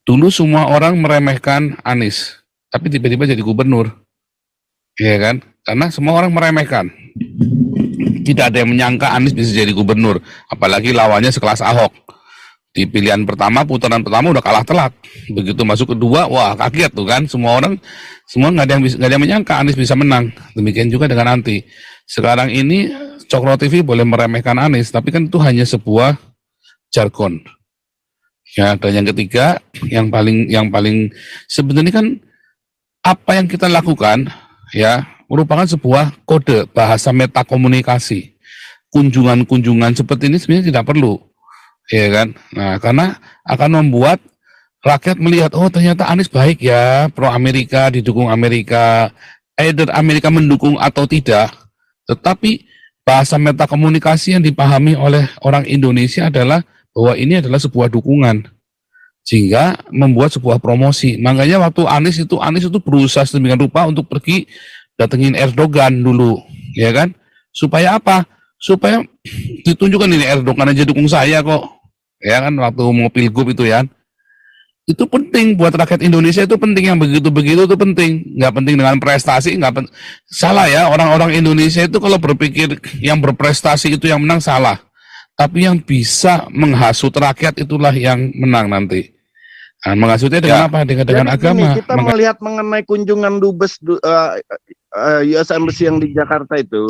Dulu semua orang meremehkan Anies, tapi tiba-tiba jadi gubernur, ya kan? Karena semua orang meremehkan. Tidak ada yang menyangka Anies bisa jadi gubernur, apalagi lawannya sekelas Ahok. Di pilihan pertama, putaran pertama udah kalah telak. Begitu masuk kedua, wah kaget tuh kan. Semua nggak ada yang menyangka Anies bisa menang. Demikian juga dengan nanti. Sekarang ini Cokro TV boleh meremehkan Anies, tapi kan itu hanya sebuah jargon. Ya, dan yang ketiga, yang paling sebenarnya kan apa yang kita lakukan ya merupakan sebuah kode bahasa metakomunikasi. Kunjungan-kunjungan seperti ini sebenarnya tidak perlu, ya kan? Nah, karena akan membuat rakyat melihat, oh ternyata Anies baik ya, pro Amerika, didukung Amerika, either Amerika mendukung atau tidak, tetapi bahasa metakomunikasi yang dipahami oleh orang Indonesia adalah bahwa ini adalah sebuah dukungan, sehingga membuat sebuah promosi. Makanya waktu Anies itu berusaha sedemikian rupa untuk pergi datengin Erdogan dulu, ya kan? Supaya apa? Supaya ditunjukkan ini Erdogan aja dukung saya kok, ya kan? Waktu mau pilgub itu ya, itu penting buat rakyat Indonesia, itu penting, yang begitu-begitu itu penting, nggak penting dengan prestasi, salah ya, orang-orang Indonesia itu kalau berpikir yang berprestasi itu yang menang salah, tapi yang bisa menghasut rakyat itulah yang menang nanti. Nah, menghasutnya dengan apa? Dengan Jadi agama. gini, kita melihat mengenai kunjungan dubes US Embassy yang di Jakarta itu,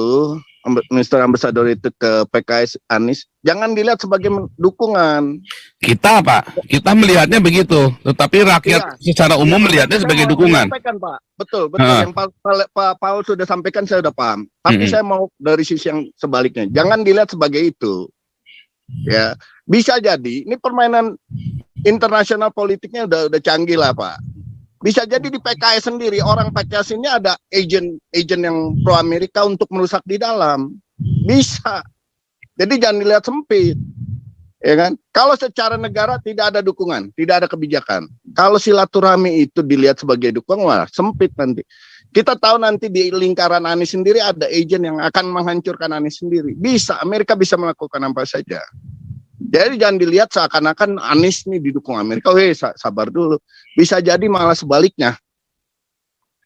Mr. Ambassador itu ke PKS Anies, jangan dilihat sebagai dukungan. Kita Pak, kita melihatnya begitu, tetapi rakyat secara umum melihatnya sebagai dukungan. Pak. Betul. Yang Pak Paul sudah sampaikan saya sudah paham. Tapi saya mau dari sisi yang sebaliknya, jangan dilihat sebagai itu. Ya, bisa jadi ini permainan internasional politiknya udah canggih lah Pak. Bisa jadi di PKS sendiri orang PKS ini ada agent yang pro Amerika untuk merusak di dalam. Bisa. Jadi jangan dilihat sempit. Ya kan? Kalau secara negara tidak ada dukungan, tidak ada kebijakan. Kalau silaturahmi itu dilihat sebagai dukungan, wah sempit nanti. Kita tahu nanti di lingkaran Anies sendiri ada agent yang akan menghancurkan Anies sendiri. Bisa, Amerika bisa melakukan apa saja. Jadi jangan dilihat seakan-akan Anies nih didukung Amerika. Sabar dulu. Bisa jadi malah sebaliknya.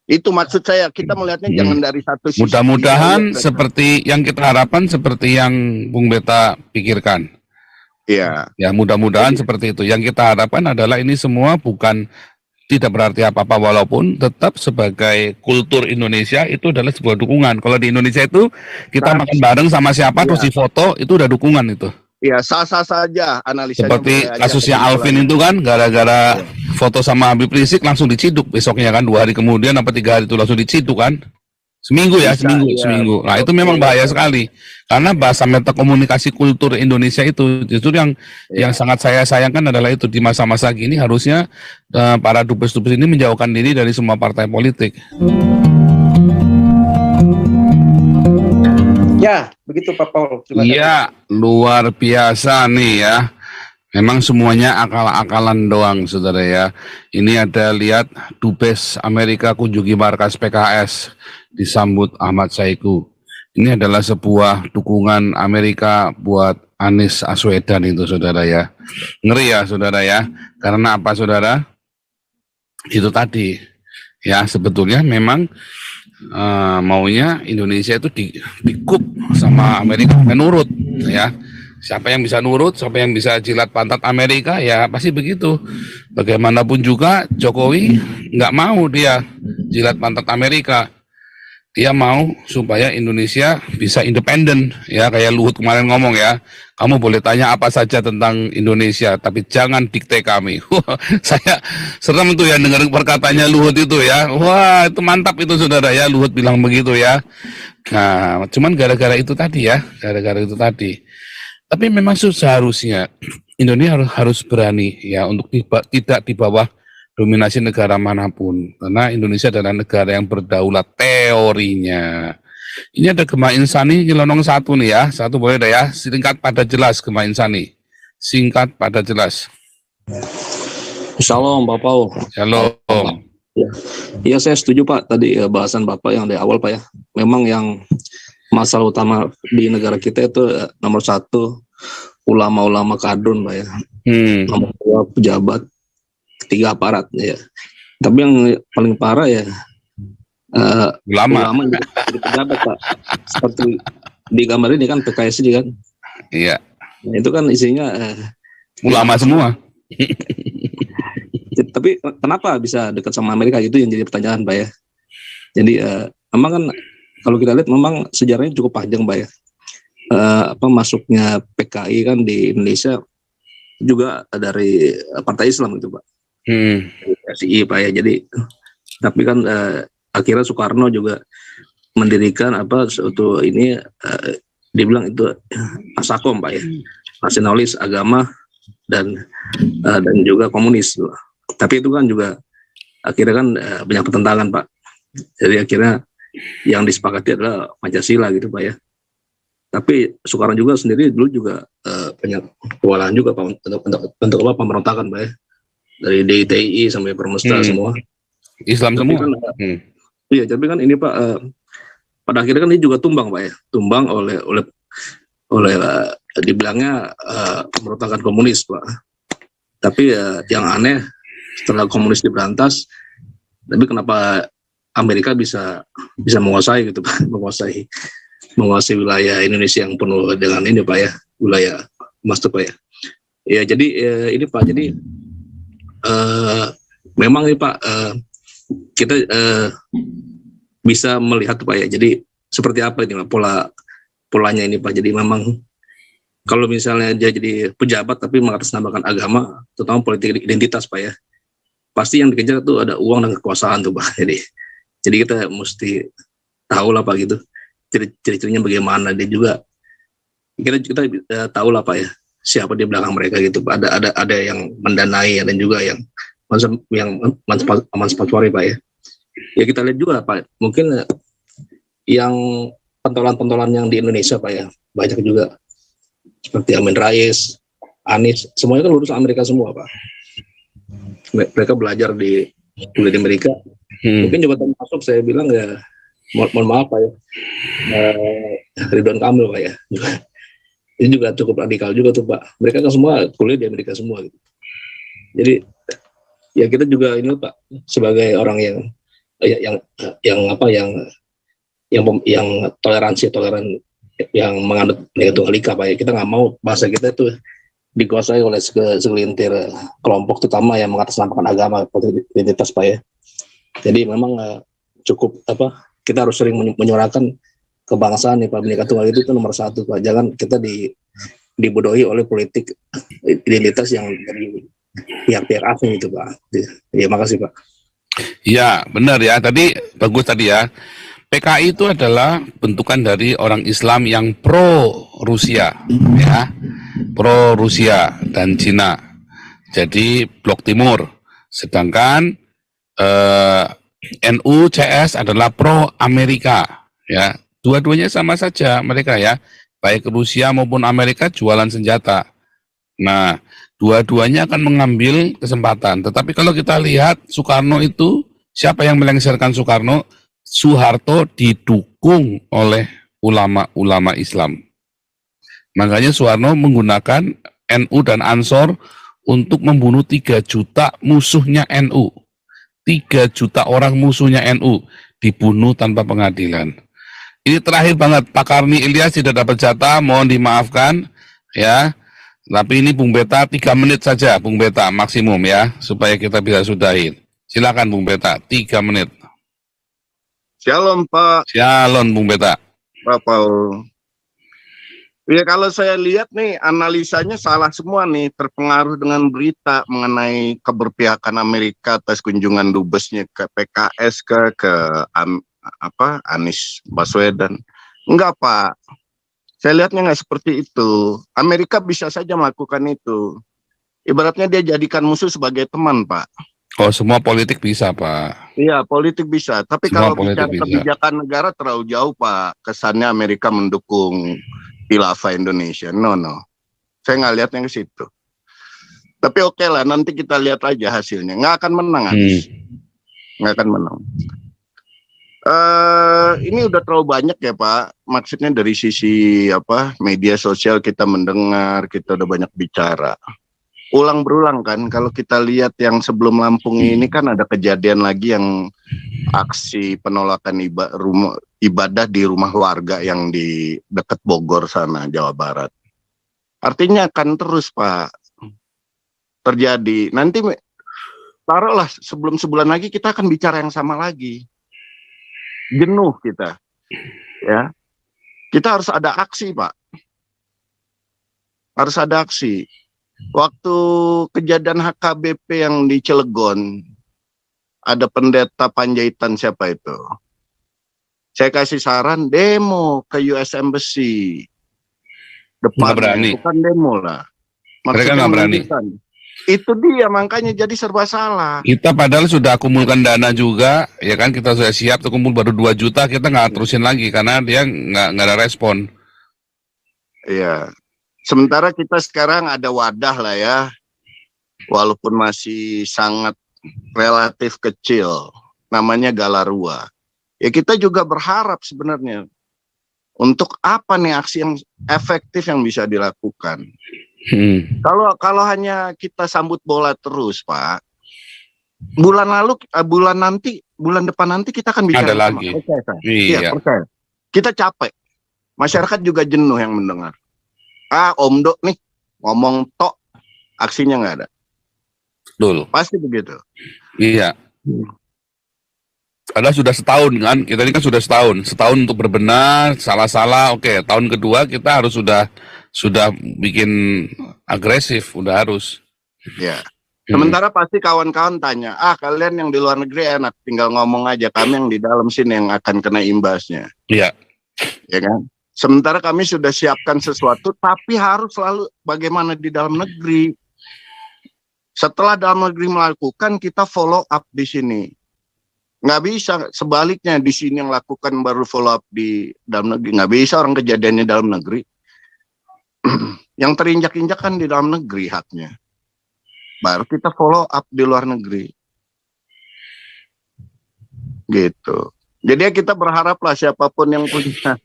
Itu maksud saya, kita melihatnya jangan dari satu sisi. Mudah-mudahan seperti yang kita harapkan, seperti yang Bung Beta pikirkan. Iya. Ya, mudah-mudahan seperti itu. Yang kita harapkan adalah ini semua bukan tidak berarti apa-apa, walaupun tetap sebagai kultur Indonesia itu adalah sebuah dukungan. Kalau di Indonesia itu kita makan bareng sama siapa terus difoto, itu udah dukungan itu. Iya, sah-sah saja analisanya. Seperti kasusnya Alvin itu kan, gara-gara foto sama Habib Rizik langsung diciduk besoknya kan, 2 hari kemudian apa 3 hari itu langsung diciduk kan. Seminggu. Nah, itu memang bahaya sekali. Karena bahasa metakomunikasi kultur Indonesia itu justru yang sangat saya sayangkan adalah itu, di masa-masa gini harusnya para dubes-dubes ini menjauhkan diri dari semua partai politik. Ya, begitu Pak Paul. Iya, luar biasa nih ya. Memang semuanya akal-akalan doang, saudara ya. Ini ada lihat Dubes Amerika kunjungi markas PKS, disambut Ahmad Saiku. Ini adalah sebuah dukungan Amerika buat Anies Baswedan itu, saudara ya. Ngeri ya, saudara ya. Karena apa, saudara? Itu tadi. Ya, sebetulnya memang maunya Indonesia itu dikup sama Amerika, menurut ya. Siapa yang bisa nurut, siapa yang bisa jilat pantat Amerika, ya pasti begitu. Bagaimanapun juga Jokowi nggak mau dia jilat pantat Amerika. Dia mau supaya Indonesia bisa independen, ya kayak Luhut kemarin ngomong ya. Kamu boleh tanya apa saja tentang Indonesia, tapi jangan dikte kami. Saya serem tuh ya dengar perkataannya Luhut itu ya. Wah, itu mantap itu saudara ya, Luhut bilang begitu ya. Nah, cuman gara-gara itu tadi ya, gara-gara itu tadi. Tapi memang seharusnya Indonesia harus berani ya untuk tidak di bawah dominasi negara manapun, karena Indonesia adalah negara yang berdaulat teorinya. Ini ada Gema Insani nyelonong satu nih ya, satu boleh deh ya, singkat pada jelas Gema Insani, singkat pada jelas. Shalom Pak Paul. Shalom. Ya, saya setuju Pak tadi bahasan Bapak yang dari awal Pak ya. Memang yang masalah utama di negara kita itu nomor 1 ulama-ulama kadrun Pak ya. Nomor 2 pejabat. ketiga aparat ya. Tapi yang paling parah ya Ulama. ulama jadi pejabat Pak. Seperti di gambar ini kan PKS ini kan. Iya. Nah, itu kan isinya Ulama semua. Tapi kenapa bisa dekat sama Amerika, itu yang jadi pertanyaan Pak ya. Jadi memang kan kalau kita lihat memang sejarahnya cukup panjang Pak ya. Masuknya PKI kan di Indonesia juga dari Partai Islam gitu Pak. FCI Pak ya. Jadi tapi kan akhirnya Soekarno juga mendirikan suatu ini dibilang itu Asakom Pak ya, nasionalis, agama dan juga komunis. Tapi itu kan juga akhirnya kan banyak pertentangan Pak. Jadi akhirnya yang disepakati adalah Pancasila gitu Pak ya. Tapi Soekarno juga sendiri dulu juga banyak kewalahan juga Pak untuk pemberontakan Pak ya. Dari DITI sampai Permesta semua Islam tapi semua. Kan, iya, tapi kan ini Pak pada akhirnya kan ini juga tumbang Pak ya, tumbang oleh dibilangnya pemberontakan komunis Pak. Tapi yang aneh setelah komunis diberantas, tapi kenapa Amerika bisa menguasai gitu Pak, menguasai wilayah Indonesia yang penuh dengan ini Pak ya, wilayah emas Pak ya. Ya jadi ini Pak, jadi memang nih Pak kita bisa melihat Pak ya, jadi seperti apa ini Pak polanya ini Pak. Jadi memang kalau misalnya dia jadi pejabat tapi mengatasnamakan agama, terutama politik identitas Pak ya, pasti yang dikejar tuh ada uang dan kekuasaan tuh Pak. Jadi kita mesti tahu lah Pak gitu, ciri-cirinya bagaimana. Dia juga kita tahu lah Pak ya, siapa di belakang mereka gitu Pak. Ada yang mendanai dan juga yang manfaatwari Pak ya. Ya kita lihat juga Pak, mungkin yang pentolan-pentolan yang di Indonesia Pak ya, banyak juga seperti Amin Rais, Anies, semuanya kan lulusan Amerika semua Pak. Mereka belajar di kuliah di Amerika. Mungkin juga termasuk saya bilang ya, mohon maaf Pak ya, Ridwan Kamil Pak ya. Ini juga cukup radikal juga tuh Pak. Mereka kan semua kuliah di Amerika semua gitu. Jadi ya kita juga ini Pak, sebagai orang yang toleran yang menganut Nega Tunggal Ika Pak ya. Kita nggak mau bangsa kita itu dikuasai oleh segelintir kelompok, terutama yang mengatasnamakan agama atau identitas Pak ya. Jadi memang cukup kita harus sering menyuarakan kebangsaan nih Pak. Nega Tunggal itu nomor satu Pak. Jangan kita dibodohi oleh politik identitas yang dari pihak-pihak asing itu Pak. Ya makasih Pak. Ya benar ya, tadi bagus tadi ya. PKI itu adalah bentukan dari orang Islam yang pro Rusia ya, pro Rusia dan Cina, jadi blok timur. Sedangkan NU CS adalah pro Amerika ya. Dua-duanya sama saja mereka ya, baik Rusia maupun Amerika jualan senjata. Nah, dua-duanya akan mengambil kesempatan. Tetapi kalau kita lihat Soekarno itu, siapa yang melengsarkan Soekarno? Soeharto didukung oleh ulama-ulama Islam. Makanya Soekarno menggunakan NU dan Ansor untuk membunuh 3 juta musuhnya NU. 3 juta orang musuhnya NU dibunuh tanpa pengadilan. Ini terakhir banget, Pak Karni Ilyas tidak dapat jatah, mohon dimaafkan ya. Tapi ini Bung Beta 3 menit saja, Bung Beta maksimum ya, supaya kita bisa sudahin. Silakan Bung Beta, 3 menit. Shalom Pak. Shalom Bung Beta. Pak Paul. Ya kalau saya lihat nih analisanya salah semua nih, terpengaruh dengan berita mengenai keberpihakan Amerika atas kunjungan dubesnya ke PKS ke Anies Baswedan. Enggak Pak, saya lihatnya nggak seperti itu. Amerika bisa saja melakukan itu. Ibaratnya dia jadikan musuh sebagai teman Pak. Oh semua politik bisa Pak. Iya politik bisa, tapi Semua kalau bicara kebijakan negara terlalu jauh Pak. Kesannya Amerika mendukung Khilafah Indonesia. No. Saya nggak lihatnya ke situ. Tapi oke lah, nanti kita lihat aja hasilnya. Nggak akan menang, Anies. Nggak akan menang. Ini udah terlalu banyak ya Pak. Maksudnya dari sisi media sosial kita mendengar, kita udah banyak bicara. ulang berulang kan. Kalau kita lihat yang sebelum Lampung ini kan ada kejadian lagi yang aksi penolakan ibadah di rumah warga yang di dekat Bogor sana, Jawa Barat. Artinya akan terus Pak terjadi. Nanti taruhlah sebelum sebulan lagi kita akan bicara yang sama lagi. Jenuh kita. Ya. Kita harus ada aksi, Pak. Harus ada aksi. Waktu kejadian HKBP yang di Cilegon, ada pendeta Panjaitan siapa itu? Saya kasih saran demo ke US Embassy. Nggak berani. Bukan demo lah. Mereka nggak berani. Itu dia makanya jadi serba salah. Kita padahal sudah kumpulkan dana juga, ya kan, kita sudah siap terkumpul baru 2 juta, kita nggak terusin lagi karena dia nggak ada respon. Iya. Sementara kita sekarang ada wadah lah ya, walaupun masih sangat relatif kecil, namanya Galarua. Ya kita juga berharap sebenarnya untuk apa nih aksi yang efektif yang bisa dilakukan. Kalau hanya kita sambut bola terus, Pak, bulan depan nanti kita akan bicara ada lagi. Iya, percaya. Kita capek. Masyarakat juga jenuh yang mendengar. Om Dok nih ngomong tok, aksinya nggak ada. Betul. Pasti begitu. Iya. Padahal sudah setahun kan, kita ini kan sudah setahun untuk berbenah, salah-salah, oke. Tahun kedua kita harus sudah bikin agresif, udah harus. Ya. Sementara pasti kawan-kawan tanya, kalian yang di luar negeri enak, tinggal ngomong aja, kami yang di dalam sini yang akan kena imbasnya. Iya. Ya kan? Sementara kami sudah siapkan sesuatu, tapi harus selalu bagaimana di dalam negeri. Setelah dalam negeri melakukan, kita follow up di sini. Nggak bisa sebaliknya di sini yang lakukan baru follow up di dalam negeri. Nggak bisa orang kejadiannya dalam negeri. Yang terinjak-injak kan di dalam negeri haknya. Baru kita follow up di luar negeri. Gitu. Jadi ya kita berharaplah siapapun yang punya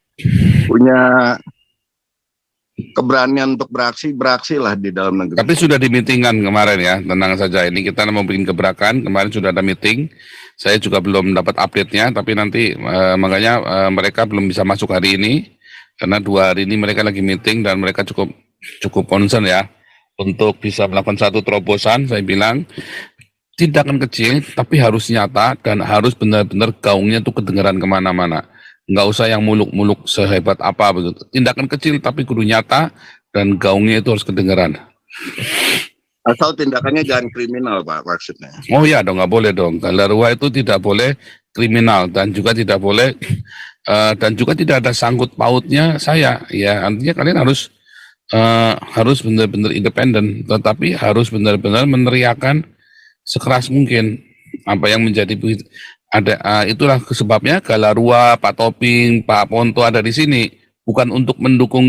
keberanian untuk beraksilah di dalam negeri. Tapi sudah di-meetingan kemarin ya, tenang saja. Ini kita mau bikin gebrakan, kemarin sudah ada meeting. Saya juga belum dapat update-nya, tapi nanti makanya mereka belum bisa masuk hari ini. Karena 2 hari ini mereka lagi meeting dan mereka cukup concern ya. Untuk bisa melakukan satu terobosan, saya bilang, tindakan kecil tapi harus nyata dan harus benar-benar gaungnya tuh kedengaran kemana-mana. Nggak usah yang muluk-muluk sehebat apa begitu. Tindakan kecil tapi kudu nyata dan gaungnya itu harus kedengaran. Asal tindakannya jangan kriminal, Pak, maksudnya. Oh ya dong, nggak boleh dong. Galarua itu tidak boleh kriminal dan juga tidak boleh dan juga tidak ada sangkut pautnya saya. Ya artinya kalian harus benar-benar independen, tetapi harus benar-benar meneriakan sekeras mungkin apa yang menjadi itulah sebabnya Galarua, Pak Toping, Pak Ponto ada di sini bukan untuk mendukung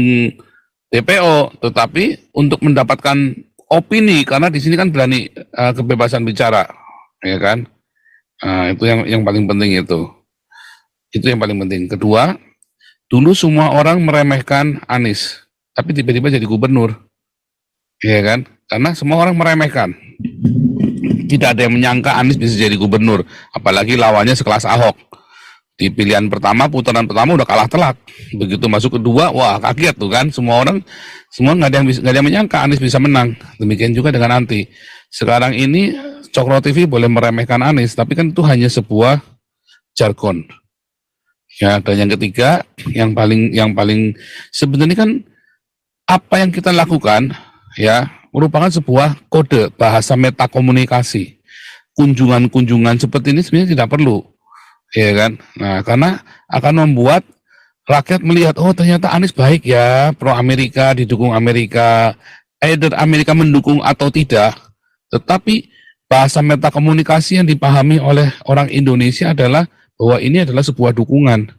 DPO, tetapi untuk mendapatkan opini karena di sini kan berani kebebasan bicara, ya kan? Itu yang paling penting itu yang paling penting. Kedua, dulu semua orang meremehkan Anies, tapi tiba-tiba jadi gubernur, ya kan? Karena semua orang meremehkan. Tidak ada yang menyangka Anies bisa jadi gubernur, apalagi lawannya sekelas Ahok. Di pilihan pertama, putaran pertama udah kalah telak. Begitu masuk kedua, wah kaget tuh kan. Semua nggak ada yang menyangka Anies bisa menang. Demikian juga dengan Anti. Sekarang ini Cokro TV boleh meremehkan Anies, tapi kan itu hanya sebuah jargon. Ya, dan yang ketiga, yang paling sebenarnya kan apa yang kita lakukan, ya, merupakan sebuah kode bahasa metakomunikasi. Kunjungan-kunjungan seperti ini sebenarnya tidak perlu, ya kan? Nah, karena akan membuat rakyat melihat, oh ternyata Anies baik ya, pro Amerika, didukung Amerika, either Amerika mendukung atau tidak. Tetapi bahasa metakomunikasi yang dipahami oleh orang Indonesia adalah bahwa ini adalah sebuah dukungan.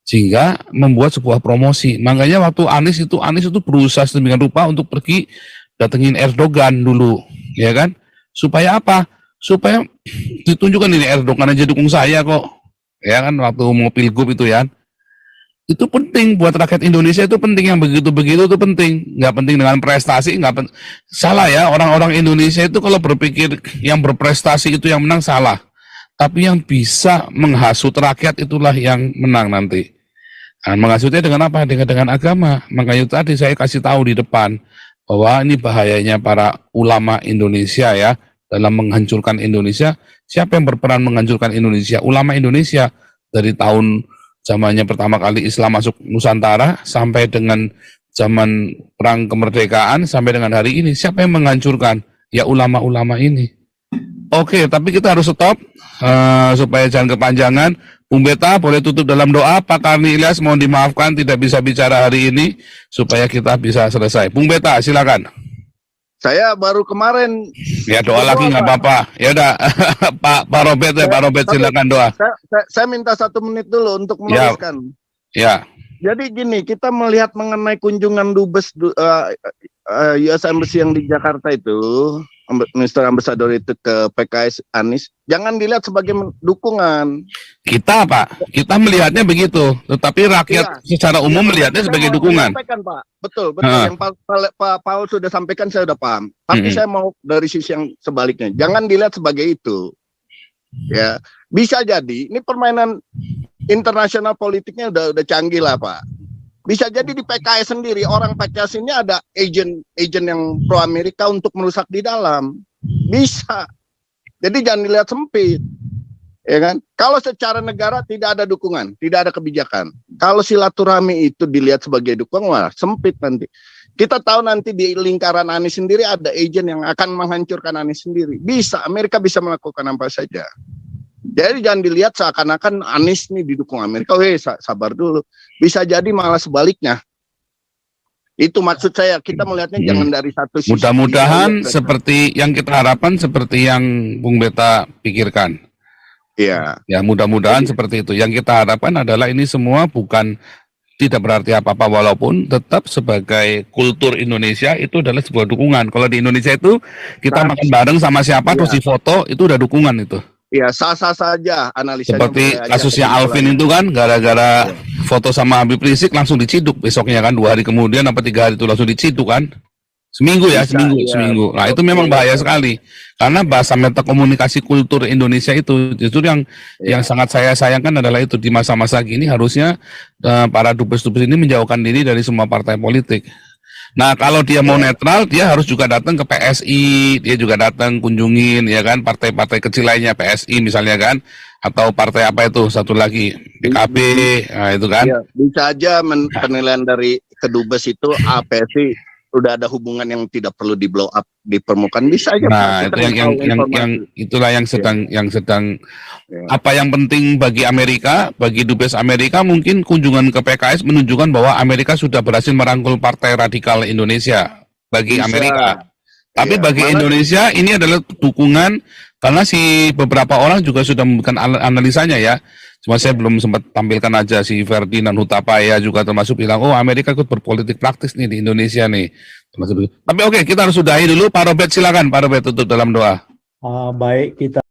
Sehingga membuat sebuah promosi. Makanya waktu Anies itu berusaha sedemikian rupa untuk pergi datengin Erdogan dulu, ya kan? Supaya apa? Supaya ditunjukkan ini Erdogan aja dukung saya kok, ya kan? Waktu mau pilgub itu ya. itu penting buat rakyat Indonesia, itu penting, yang begitu-begitu itu penting, nggak penting dengan prestasi, salah ya, orang-orang Indonesia itu kalau berpikir yang berprestasi itu yang menang salah, tapi yang bisa menghasut rakyat itulah yang menang nanti. Nah, menghasutnya dengan apa? Dengan agama. Makanya tadi saya kasih tahu di depan bahwa ini bahayanya para ulama Indonesia ya dalam menghancurkan Indonesia. Siapa yang berperan menghancurkan Indonesia? Ulama Indonesia. Dari tahun zamannya pertama kali Islam masuk Nusantara sampai dengan zaman perang kemerdekaan sampai dengan hari ini, siapa yang menghancurkan? Ya ulama-ulama ini. Oke, tapi kita harus stop supaya jangan kepanjangan. Bung Beta boleh tutup dalam doa. Pak Karni Ilyas mohon dimaafkan tidak bisa bicara hari ini supaya kita bisa selesai. Bung Beta silakan. Saya baru kemarin. Ya doa lagi nggak apa-apa. Ya udah Pak Robert Pak Robert silakan doa. Saya minta 1 menit dulu untuk meneruskan. Ya. Jadi gini, kita melihat mengenai kunjungan dubes US Embassy yang di Jakarta itu, Mr. Ambassador itu ke PKS Anies, jangan dilihat sebagai dukungan. Kita Pak, kita melihatnya begitu, tetapi rakyat secara umum melihatnya sebagai dukungan. Pak. Betul. Yang Pak Paul sudah sampaikan saya udah paham. Tapi saya mau dari sisi yang sebaliknya, jangan dilihat sebagai itu. Ya, bisa jadi ini permainan internasional politiknya udah canggih lah Pak. Bisa jadi di PKS sendiri, orang PKS ini ada agent yang pro Amerika untuk merusak di dalam. Bisa. Jadi jangan dilihat sempit. Ya kan? Kalau secara negara tidak ada dukungan, tidak ada kebijakan. Kalau silaturahmi itu dilihat sebagai dukungan, wah sempit nanti. Kita tahu nanti di lingkaran Anies sendiri ada agent yang akan menghancurkan Anies sendiri. Bisa, Amerika bisa melakukan apa saja. Jadi jangan dilihat seakan-akan Anies nih didukung Amerika. Sabar dulu. Bisa jadi malah sebaliknya. Itu maksud saya, kita melihatnya jangan dari satu sisi. Mudah-mudahan seperti yang kita harapkan, seperti yang Bung Beta pikirkan. Iya. Ya mudah-mudahan seperti itu. Yang kita harapkan adalah ini semua bukan tidak berarti apa-apa, walaupun tetap sebagai kultur Indonesia itu adalah sebuah dukungan. Kalau di Indonesia itu kita makan bareng sama siapa terus di foto, itu udah dukungan itu. Iya, sah-sah saja analisanya. Seperti kasusnya Alvin itu kan, gara-gara foto sama Habib Rizik langsung diciduk besoknya kan, 2 hari kemudian apa 3 hari itu langsung diciduk kan. Seminggu. Nah itu memang bahaya sekali. Karena bahasa metakomunikasi kultur Indonesia itu justru yang sangat saya sayangkan adalah itu di masa-masa gini harusnya para dubes-dubes ini menjauhkan diri dari semua partai politik. Nah kalau dia mau netral, dia harus juga datang ke PSI, dia juga datang kunjungin ya kan partai-partai kecil lainnya, PSI misalnya kan, atau partai apa itu satu lagi PKB, nah itu kan. Ya, bisa aja penilaian dari kedubes itu PSI udah ada hubungan yang tidak perlu di blow up di permukaan, bisa aja. Nah itu yang itulah yang sedang apa yang penting bagi Amerika, bagi dubes Amerika, mungkin kunjungan ke PKS menunjukkan bahwa Amerika sudah berhasil merangkul partai radikal Indonesia bagi Amerika. Tapi bagi Indonesia ini adalah dukungan, karena si beberapa orang juga sudah memberikan analisanya ya. Cuma saya belum sempat tampilkan aja, si Ferdinand Hutapaya juga termasuk bilang, oh Amerika ikut berpolitik praktis nih di Indonesia nih. Tapi oke, kita harus sudahi dulu. Pak Robert silakan, Pak Robert tutup dalam doa. Baik, kita.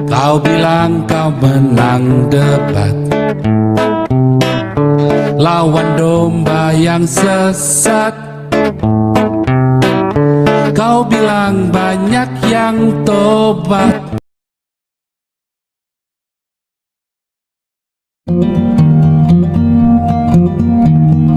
Kau bilang kau menang debat, lawan domba yang sesat. Kau bilang banyak yang tobat,